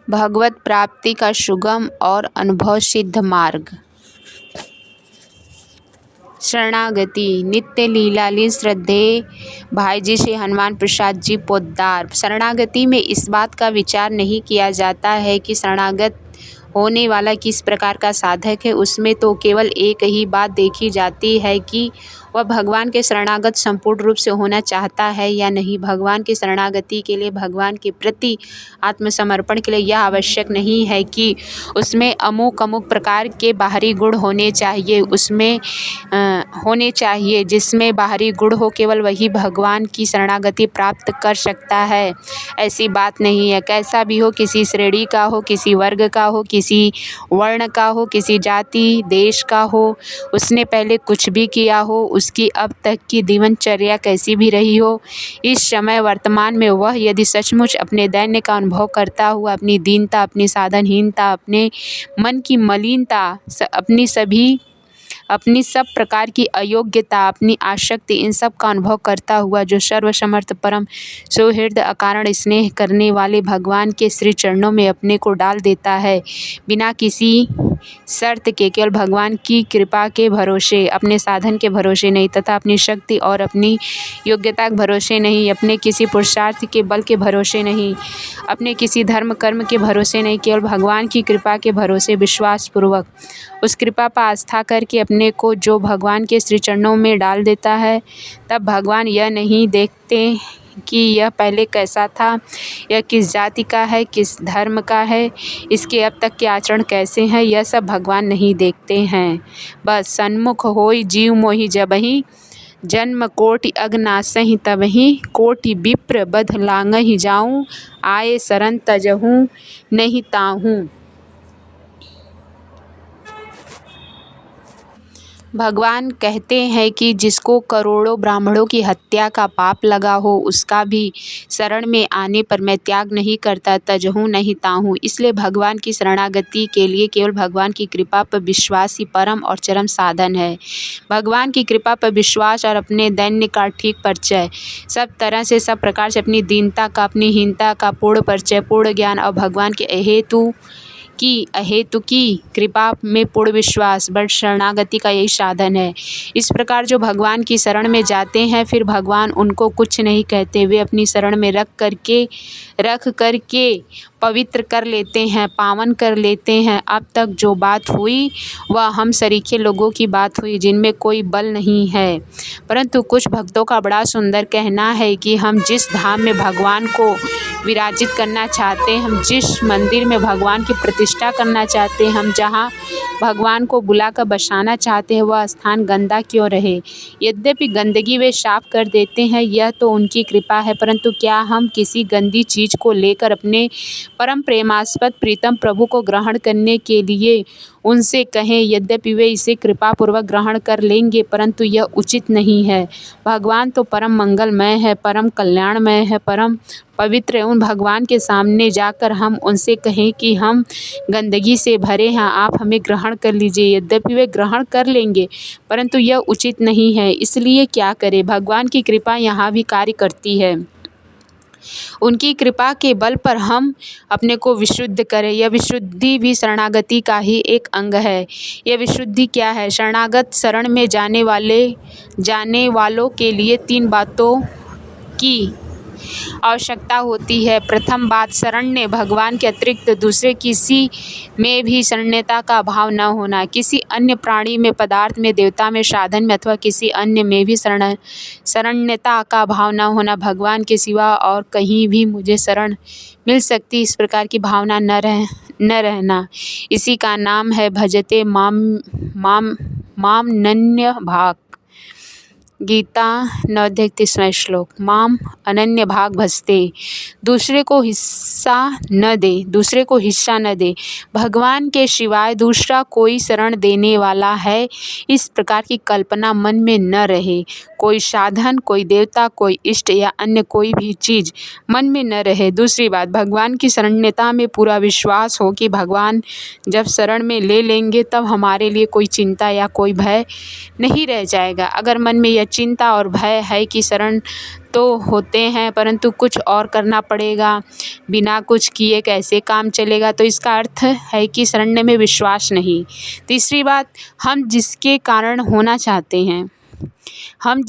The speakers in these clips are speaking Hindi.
भगवत प्राप्ति का सुगम और अनुभव सिद्ध मार्ग। शरणागति। नित्य लीलाली श्रद्धेय भाई जी श्री हनुमान प्रसाद जी पोद्दार। शरणागति में इस बात का विचार नहीं किया जाता है कि शरणागत होने वाला किस प्रकार का साधक है। उसमें तो केवल एक ही बात देखी जाती है कि वह भगवान के शरणागत संपूर्ण रूप से होना चाहता है या नहीं। भगवान की शरणागति के लिए, भगवान के प्रति आत्मसमर्पण के लिए यह आवश्यक नहीं है कि उसमें अमुक अमुक प्रकार के बाहरी गुण होने चाहिए। होने चाहिए जिसमें बाहरी गुण हो, केवल वही भगवान की शरणागति प्राप्त कर सकता है, ऐसी बात नहीं है। कैसा भी हो, किसी श्रेणी का हो, किसी वर्ग का हो, किसी वर्ण का हो, किसी जाति देश का हो, उसने पहले कुछ भी किया हो, उसकी अब तक की दिनचर्या कैसी भी रही हो, इस समय वर्तमान में वह यदि सचमुच अपने दैन्य का अनुभव करता हुआ अपनी दीनता, अपनी साधनहीनता, अपने मन की मलिनता, अपनी सब प्रकार की अयोग्यता, अपनी आसक्ति, इन सब का अनुभव करता हुआ जो सर्वसमर्थ परम सुहृद अकारण स्नेह करने वाले भगवान के श्री चरणों में अपने को डाल देता है, बिना किसी शर्त के, केवल भगवान की कृपा के भरोसे, अपने साधन के भरोसे नहीं तथा अपनी शक्ति और अपनी योग्यता के भरोसे नहीं, अपने किसी पुरुषार्थ के बल के भरोसे नहीं, अपने किसी धर्म कर्म के भरोसे नहीं, केवल भगवान की कृपा के भरोसे विश्वास पूर्वक उस कृपा पर आस्था करके अपने को जो भगवान के श्री चरणों में डाल देता है, तब भगवान यह नहीं देखते कि यह पहले कैसा था, यह किस जाति का है, किस धर्म का है, इसके अब तक के आचरण कैसे हैं, यह सब भगवान नहीं देखते हैं। बस सन्मुख होई जीव मोहि जबहि, जन्म कोटि अगनासहि तबहि, कोटि विप्र बध लांघहि जाऊँ, आए शरण तजहु नहीं ताहू। भगवान कहते हैं कि जिसको करोड़ों ब्राह्मणों की हत्या का पाप लगा हो, उसका भी शरण में आने पर मैं त्याग नहीं करता, तजहूँ नहीं ताहूँ। इसलिए भगवान की शरणागति के लिए केवल भगवान की कृपा पर विश्वास ही परम और चरम साधन है। भगवान की कृपा पर विश्वास और अपने दैन्य का ठीक परिचय, सब तरह से, सब प्रकार से अपनी दीनता का, अपनी हीनता का पूर्ण परिचय, पूर्ण ज्ञान और भगवान के अहेतु की कृपा में पूर्ण विश्वास, बड़ शरणागति का यही साधन है। इस प्रकार जो भगवान की शरण में जाते हैं, फिर भगवान उनको कुछ नहीं कहते, वे अपनी शरण में रख करके पवित्र कर लेते हैं, पावन कर लेते हैं। अब तक जो बात हुई वह हम सरीखे लोगों की बात हुई जिनमें कोई बल नहीं है, परंतु कुछ भक्तों का बड़ा सुंदर कहना है कि हम जिस धाम में भगवान को विराजित करना चाहते हैं, हम जिस मंदिर में भगवान की प्रतिष्ठा करना चाहते हैं, हम जहाँ भगवान को बुलाकर बसाना चाहते हैं, वह स्थान गंदा क्यों रहे। यद्यपि गंदगी वे साफ कर देते हैं, यह तो उनकी कृपा है, परंतु क्या हम किसी गंदी चीज़ को लेकर अपने परम प्रेमास्पद प्रीतम प्रभु को ग्रहण करने के लिए उनसे कहें। यद्यपि वे इसे कृपापूर्वक ग्रहण कर लेंगे, परंतु यह उचित नहीं है। भगवान तो परम मंगलमय है, परम कल्याणमय है, परम पवित्र है। उन भगवान के सामने जाकर हम उनसे कहें कि हम गंदगी से भरे हैं, आप हमें ग्रहण कर लीजिए। यद्यपि वे ग्रहण कर लेंगे, परंतु यह उचित नहीं है। इसलिए क्या करें, भगवान की कृपा यहाँ भी कार्य करती है। उनकी कृपा के बल पर हम अपने को विशुद्ध करें। यह विशुद्धि भी शरणागति का ही एक अंग है। यह विशुद्धि क्या है? शरणागत शरण में जाने वालों के लिए 3 बातों की आवश्यकता होती है। प्रथम बात, शरण्य भगवान के अतिरिक्त दूसरे किसी में भी शरण्यता का भाव न होना। किसी अन्य प्राणी में, पदार्थ में, देवता में, साधन में अथवा किसी अन्य में भी शरण्यता का भाव न होना। भगवान के सिवा और कहीं भी मुझे शरण मिल सकती, इस प्रकार की भावना न रहना। इसी का नाम है भजते माम नन्य भाग। गीता 9:31वां श्लोक। माम अनन्य भाग भजते, दूसरे को हिस्सा न दे। भगवान के सिवाय दूसरा कोई शरण देने वाला है, इस प्रकार की कल्पना मन में न रहे। कोई साधन, कोई देवता, कोई इष्ट या अन्य कोई भी चीज़ मन में न रहे। दूसरी बात, भगवान की शरण्यता में पूरा विश्वास हो कि भगवान जब शरण में ले लेंगे तब हमारे लिए कोई चिंता या कोई भय नहीं रह जाएगा। अगर मन में यह चिंता और भय है कि शरण तो होते हैं परंतु कुछ और करना पड़ेगा, बिना कुछ किए कैसे काम चलेगा, तो इसका अर्थ है कि शरण्य में विश्वास नहीं। तीसरी बात, हम जिसके कारण होना चाहते हैं, हम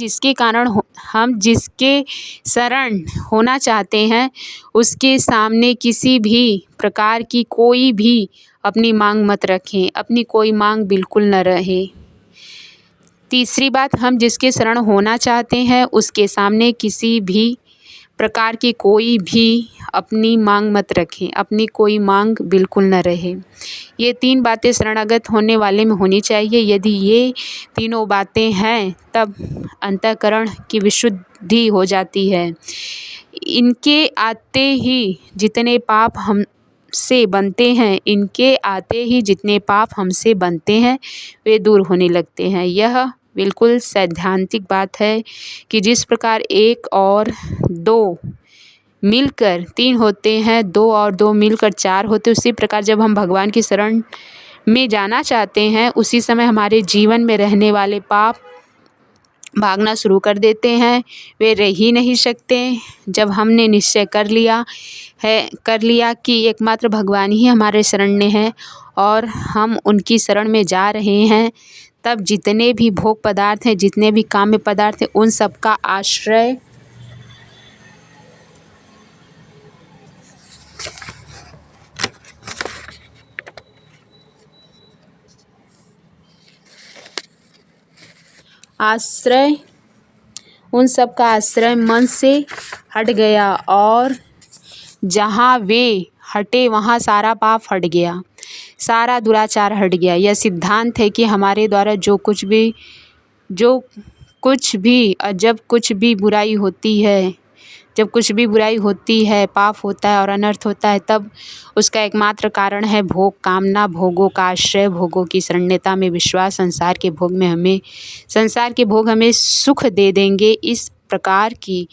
जिसके शरण होना चाहते हैं उसके सामने किसी भी प्रकार की कोई भी अपनी मांग मत रखें, अपनी कोई मांग बिल्कुल न रहे। तीसरी बात, हम जिसके शरण होना चाहते हैं उसके सामने किसी भी प्रकार की कोई भी अपनी मांग मत रखें, अपनी कोई मांग बिल्कुल न रहे। ये 3 बातें शरणागत होने वाले में होनी चाहिए। यदि ये तीनों बातें हैं तब अंतःकरण की विशुद्धि हो जाती है। इनके आते ही जितने पाप हमसे बनते हैं, इनके आते ही जितने पाप हमसे बनते हैं वे दूर होने लगते हैं। यह बिल्कुल सैद्धांतिक बात है कि जिस प्रकार 1 और 2 मिलकर 3 होते हैं, 2 और 2 मिलकर 4 होते हैं, उसी प्रकार जब हम भगवान की शरण में जाना चाहते हैं उसी समय हमारे जीवन में रहने वाले पाप भागना शुरू कर देते हैं, वे रह ही नहीं सकते। जब हमने निश्चय कर लिया कि एकमात्र भगवान ही हमारे शरण में हैं और हम उनकी शरण में जा रहे हैं, तब जितने भी भोग पदार्थ हैं, जितने भी काम्य पदार्थ हैं, उन सब का आश्रय उन सब का आश्रय मन से हट गया और जहाँ वे हटे वहाँ सारा पाप हट गया, सारा दुराचार हट गया। यह सिद्धांत है कि हमारे द्वारा जो कुछ भी जब कुछ भी बुराई होती है, पाप होता है और अनर्थ होता है, तब उसका एकमात्र कारण है भोग, कामना, भोगों का आश्रय, भोगों की शरण्यता में विश्वास। संसार के भोग हमें सुख दे देंगे, इस प्रकार की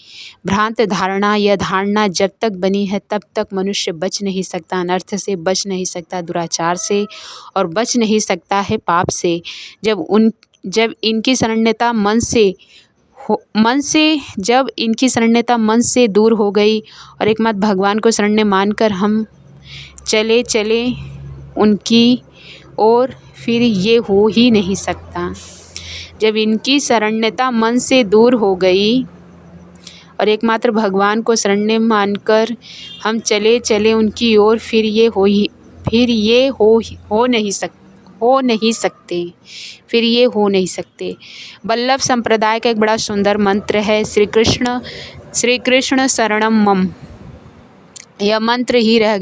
भ्रांत धारणा, यह धारणा जब तक बनी है तब तक मनुष्य बच नहीं सकता, अनर्थ से बच नहीं सकता, दुराचार से और बच नहीं सकता है पाप से। जब इनकी शरण्यता मन से दूर हो गई और एकमात्र भगवान को शरण्य मानकर हम चले उनकी ओर, फिर ये हो ही नहीं सकता। जब इनकी शरण्यता मन से दूर हो गई और एकमात्र भगवान को शरण्य मानकर हम चले उनकी ओर, फिर ये हो नहीं सकते। वल्लभ संप्रदाय का एक बड़ा सुंदर मंत्र है, श्री कृष्ण शरणम मम। यह मंत्र ही रह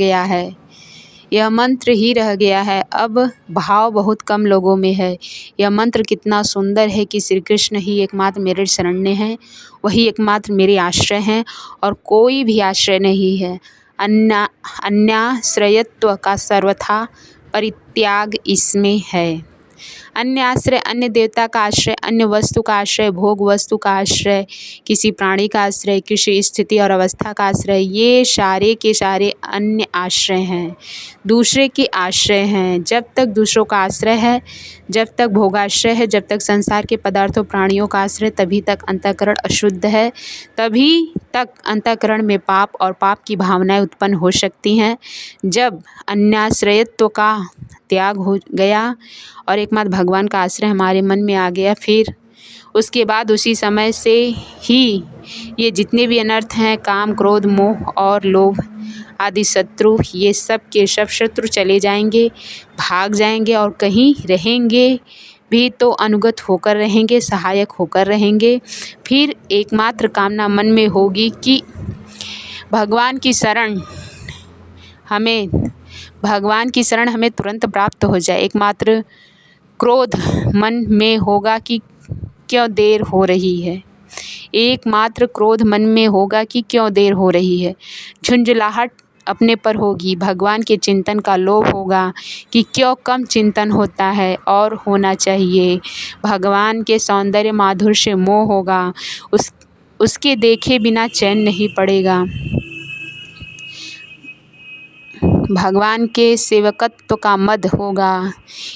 गया है, अब भाव बहुत कम लोगों में है। यह मंत्र कितना सुंदर है कि श्री कृष्ण ही एकमात्र मेरे शरण्य हैं, वही एकमात्र मेरे आश्रय हैं और कोई भी आश्रय नहीं है। अन्याश्रयत्व का सर्वथा परित्याग इसमें है। अन्य आश्रय, अन्य देवता का आश्रय, अन्य वस्तु का आश्रय, भोग वस्तु का आश्रय, किसी प्राणी का आश्रय, किसी स्थिति और अवस्था का आश्रय, ये सारे के सारे अन्य आश्रय हैं, दूसरे के आश्रय हैं। जब तक दूसरों का आश्रय है, जब तक भोगाश्रय है, जब तक संसार के पदार्थों प्राणियों का आश्रय, तभी तक अंतःकरण अशुद्ध है, तभी तक अंतःकरण में पाप और पाप की भावनाएं उत्पन्न हो सकती हैं। जब अन्याश्रयत्व का त्याग हो गया और एकमात्र भगवान का आश्रय हमारे मन में आ गया, फिर उसके बाद उसी समय से ही ये जितने भी अनर्थ हैं, काम, क्रोध, मोह और लोभ आदि शत्रु, ये सब के सब शत्रु चले जाएंगे, भाग जाएंगे और कहीं रहेंगे भी तो अनुगत होकर रहेंगे, सहायक होकर रहेंगे। फिर एकमात्र कामना मन में होगी कि भगवान की शरण हमें तुरंत प्राप्त हो जाए। एकमात्र क्रोध मन में होगा कि क्यों देर हो रही है, एकमात्र क्रोध मन में होगा कि क्यों देर हो रही है। झुंझलाहट अपने पर होगी। भगवान के चिंतन का लोभ होगा कि क्यों कम चिंतन होता है और होना चाहिए। भगवान के सौंदर्य माधुर्य से मोह होगा, उसके देखे बिना चैन नहीं पड़ेगा। भगवान के सेवकत्व का मद होगा।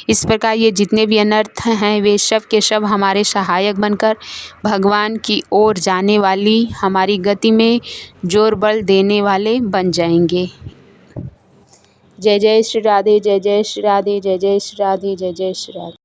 इस प्रकार ये जितने भी अनर्थ हैं वे सब के सब हमारे सहायक बनकर भगवान की ओर जाने वाली हमारी गति में जोर बल देने वाले बन जाएंगे। जय जय श्री राधे, जय जय श्री राधे, जय जय श्री राधे, जय जय श्री राधे।